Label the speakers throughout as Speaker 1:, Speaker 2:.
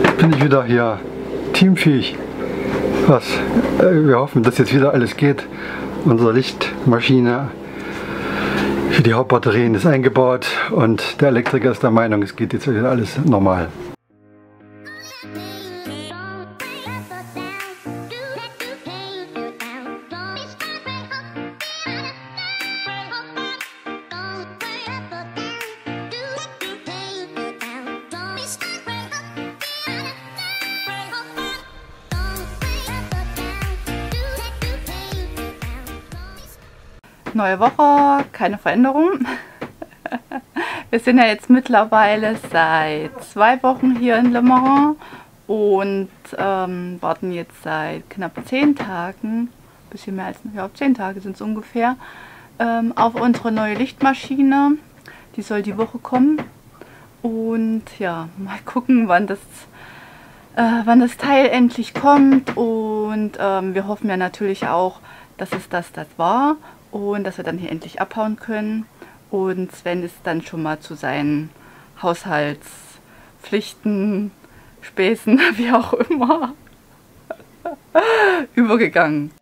Speaker 1: Jetzt bin ich wieder hier teamfähig. Wir hoffen, dass jetzt wieder alles geht. Unsere Lichtmaschine für die Hauptbatterien ist eingebaut und der Elektriker ist der Meinung, es geht jetzt wieder alles normal.
Speaker 2: Neue Woche, keine Veränderung. Wir sind ja jetzt mittlerweile seit 2 Wochen hier in Le Mans und warten jetzt seit knapp 10 Tagen, bisschen mehr als 10 Tage sind es ungefähr, auf unsere neue Lichtmaschine. Die soll die Woche kommen und ja, mal gucken, wann das Teil endlich kommt, und wir hoffen ja natürlich auch, dass es das war. Und dass wir dann hier endlich abhauen können und Sven ist dann schon mal zu seinen Haushaltspflichten, Späßen, wie auch immer, übergegangen.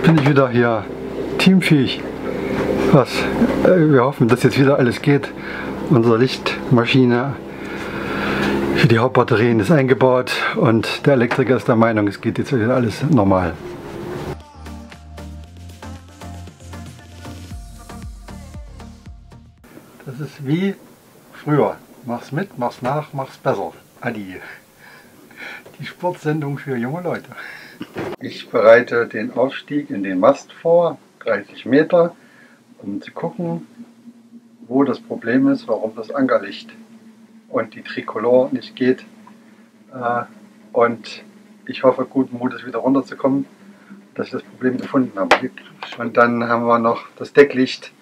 Speaker 1: Bin ich wieder hier teamfähig. Wir hoffen, dass jetzt wieder alles geht. Unsere Lichtmaschine für die Hauptbatterien ist eingebaut und der Elektriker ist der Meinung, es geht jetzt wieder alles normal. Das ist wie früher. Mach's mit, mach's nach, mach's besser. Adi. Die Sportsendung für junge Leute. Ich bereite den Aufstieg in den Mast vor, 30 Meter, um zu gucken, wo das Problem ist, warum das Ankerlicht und die Tricolor nicht geht. Und ich hoffe, guten Mutes wieder runterzukommen, dass ich das Problem gefunden habe. Und dann haben wir noch das Decklicht,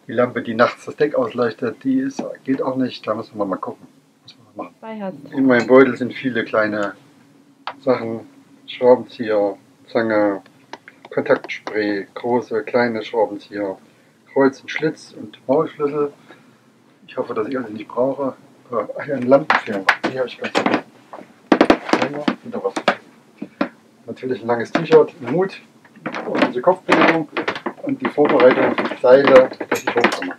Speaker 1: die Lampe, die nachts das Deck ausleuchtet, geht auch nicht. Da müssen wir mal gucken, was wir machen. In meinem Beutel sind viele kleine Sachen. Schraubenzieher, Zange, Kontaktspray, große, kleine Schraubenzieher, Kreuz und Schlitz und Maulschlüssel. Ich hoffe, dass ich alles nicht brauche. Ein Lampenfänger, die habe ich ganz wieder was. Natürlich ein langes T-Shirt, ein Hut, unsere Kopfbedeckung und die Vorbereitung für die Seile, dass ich hochkomme.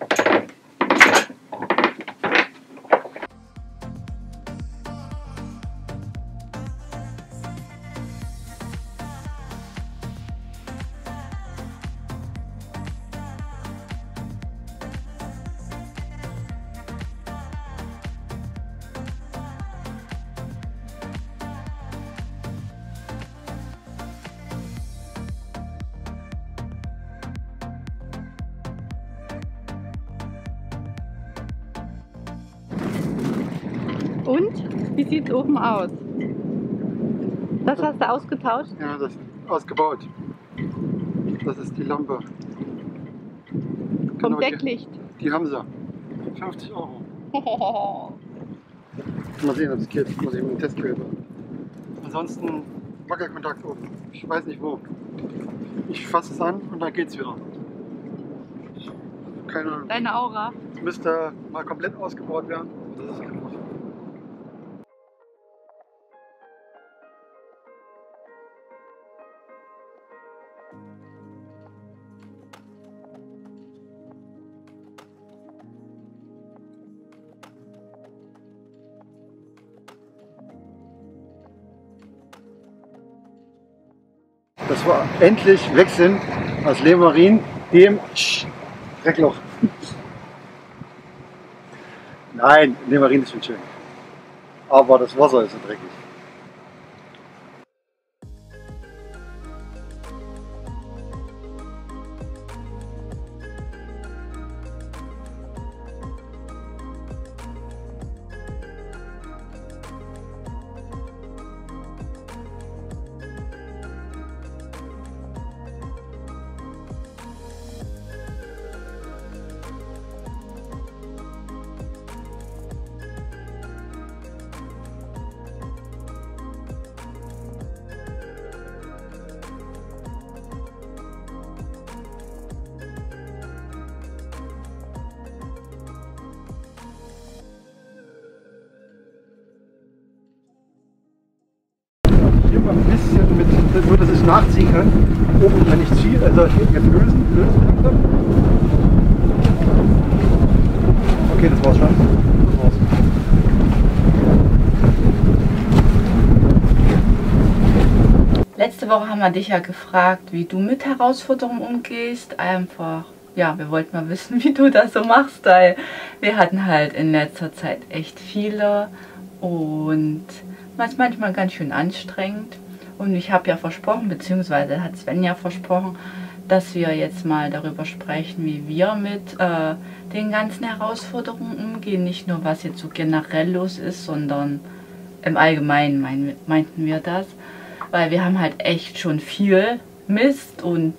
Speaker 2: Und? Wie sieht es oben aus? Das hast du ausgetauscht?
Speaker 1: Ja, das ist ausgebaut. Das ist die Lampe.
Speaker 2: Vom Decklicht?
Speaker 1: Die haben sie. 50 Euro. Mal sehen, ob es geht. Muss ich mit dem Testgerät machen. Ansonsten Wackelkontakt oben. Ich weiß nicht wo. Ich fasse es an und dann geht's wieder. Keine Ahnung.
Speaker 2: Deine Aura?
Speaker 1: Müsste mal komplett ausgebaut werden. Das ist einfach. Dass wir endlich weg sind aus Le Marin, dem Dreckloch. Nein, Le Marin ist schon schön. Aber das Wasser ist so dreckig. immer ein bisschen mit, nur dass ich nachziehen kann. Oben, wenn ich ziehe, also jetzt lösen. Okay, das war's schon. Das war's.
Speaker 2: Letzte Woche haben wir dich ja gefragt, wie du mit Herausforderungen umgehst. Einfach, ja, wir wollten mal wissen, wie du das so machst, weil wir hatten halt in letzter Zeit echt viele und was manchmal ganz schön anstrengend. Und ich habe ja versprochen, beziehungsweise hat Sven ja versprochen, dass wir jetzt mal darüber sprechen, wie wir mit den ganzen Herausforderungen umgehen. Nicht nur, was jetzt so generell los ist, sondern im Allgemeinen meinten wir das. Weil wir haben halt echt schon viel Mist und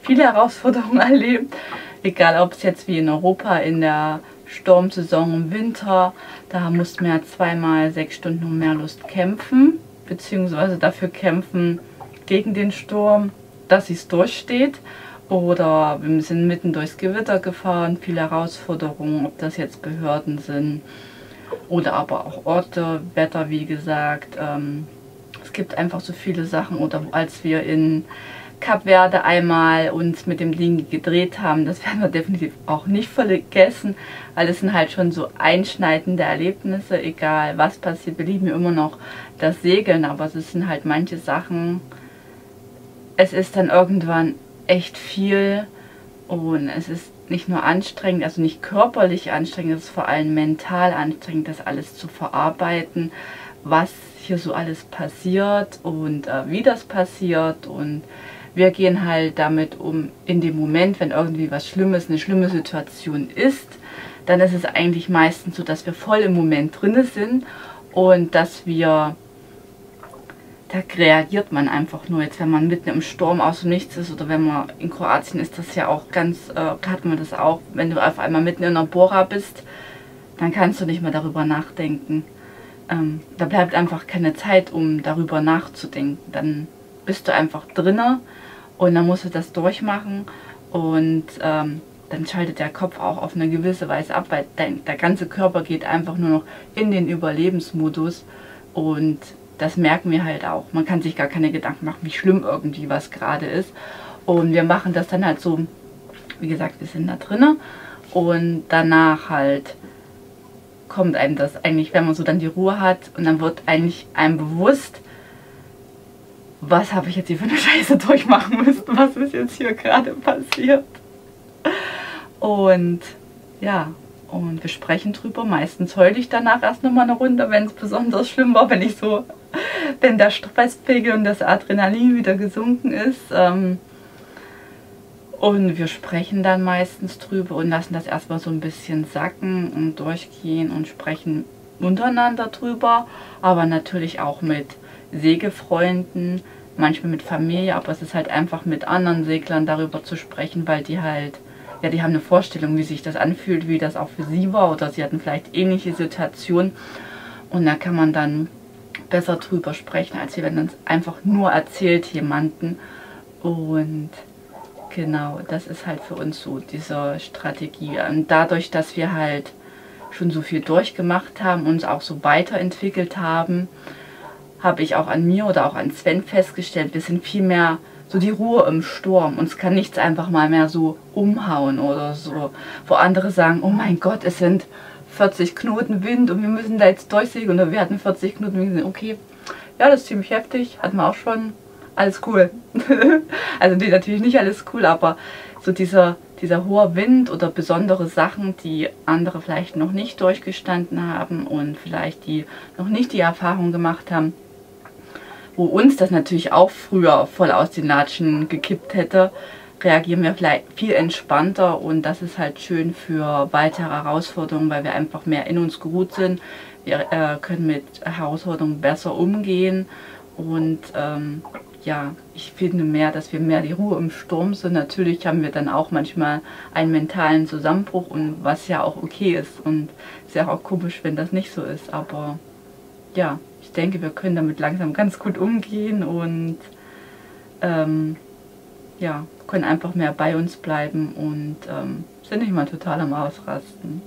Speaker 2: viele Herausforderungen erlebt. Egal, ob es jetzt wie in Europa in der Sturmsaison im Winter, da mussten wir ja zweimal 6 Stunden um mehr Lust kämpfen, beziehungsweise dafür kämpfen gegen den Sturm, dass es durchsteht. Oder wir sind mitten durchs Gewitter gefahren, viele Herausforderungen, ob das jetzt Behörden sind oder aber auch Orte, Wetter, wie gesagt. Es gibt einfach so viele Sachen. Oder als wir in Kap Verde einmal uns mit dem Ding gedreht haben, das werden wir definitiv auch nicht vergessen, weil es sind halt schon so einschneidende Erlebnisse, egal was passiert. Wir lieben immer noch das Segeln, aber es sind halt manche Sachen, es ist dann irgendwann echt viel und es ist nicht nur anstrengend, also nicht körperlich anstrengend, es ist vor allem mental anstrengend, das alles zu verarbeiten, was hier so alles passiert und wie das passiert. Und wir gehen halt damit um, in dem Moment, wenn irgendwie was Schlimmes, eine schlimme Situation ist, dann ist es eigentlich meistens so, dass wir voll im Moment drin sind und dass wir, da reagiert man einfach nur. Jetzt, wenn man mitten im Sturm aus dem Nichts ist oder wenn man in Kroatien ist, das ja auch ganz, hat man das auch, wenn du auf einmal mitten in einer Bora bist, dann kannst du nicht mehr darüber nachdenken. Da bleibt einfach keine Zeit, um darüber nachzudenken. Dann bist du einfach drinne und dann musst du das durchmachen und dann schaltet der Kopf auch auf eine gewisse Weise ab, weil der ganze Körper geht einfach nur noch in den Überlebensmodus und das merken wir halt auch. Man kann sich gar keine Gedanken machen, wie schlimm irgendwie was gerade ist und wir machen das dann halt so, wie gesagt, wir sind da drinne und danach halt kommt einem das eigentlich, wenn man so dann die Ruhe hat und dann wird eigentlich einem bewusst, was habe ich jetzt hier für eine Scheiße durchmachen müssen, was ist jetzt hier gerade passiert. Und ja, und wir sprechen drüber. Meistens heule ich danach erst nochmal eine Runde, wenn es besonders schlimm war, wenn der Stresspegel und das Adrenalin wieder gesunken ist. Und wir sprechen dann meistens drüber und lassen das erstmal so ein bisschen sacken und durchgehen und sprechen untereinander drüber, aber natürlich auch mit Segelfreunden, manchmal mit Familie, aber es ist halt einfach mit anderen Seglern darüber zu sprechen, weil die halt, ja, die haben eine Vorstellung, wie sich das anfühlt, wie das auch für sie war oder sie hatten vielleicht ähnliche Situationen und da kann man dann besser drüber sprechen, als wenn man es einfach nur erzählt jemanden und genau, das ist halt für uns so diese Strategie. Und dadurch, dass wir halt schon so viel durchgemacht haben, uns auch so weiterentwickelt haben, habe ich auch an mir oder auch an Sven festgestellt, wir sind viel mehr so die Ruhe im Sturm. Uns kann nichts einfach mal mehr so umhauen oder so. Wo andere sagen, oh mein Gott, es sind 40 Knoten Wind und wir müssen da jetzt durchsegeln. Oder wir hatten 40 Knoten Wind. Okay, ja, das ist ziemlich heftig, hatten wir auch schon. Alles cool. Also nee, natürlich nicht alles cool, aber so dieser hohe Wind oder besondere Sachen, die andere vielleicht noch nicht durchgestanden haben und vielleicht die noch nicht die Erfahrung gemacht haben, wo uns das natürlich auch früher voll aus den Latschen gekippt hätte, reagieren wir vielleicht viel entspannter und das ist halt schön für weitere Herausforderungen, weil wir einfach mehr in uns geruht sind. Wir können mit Herausforderungen besser umgehen und ja, ich finde mehr, dass wir mehr die Ruhe im Sturm sind. Natürlich haben wir dann auch manchmal einen mentalen Zusammenbruch und was ja auch okay ist und ist ja auch komisch, wenn das nicht so ist, aber ja, ich denke, wir können damit langsam ganz gut umgehen und ja, können einfach mehr bei uns bleiben und sind nicht mal total am Ausrasten.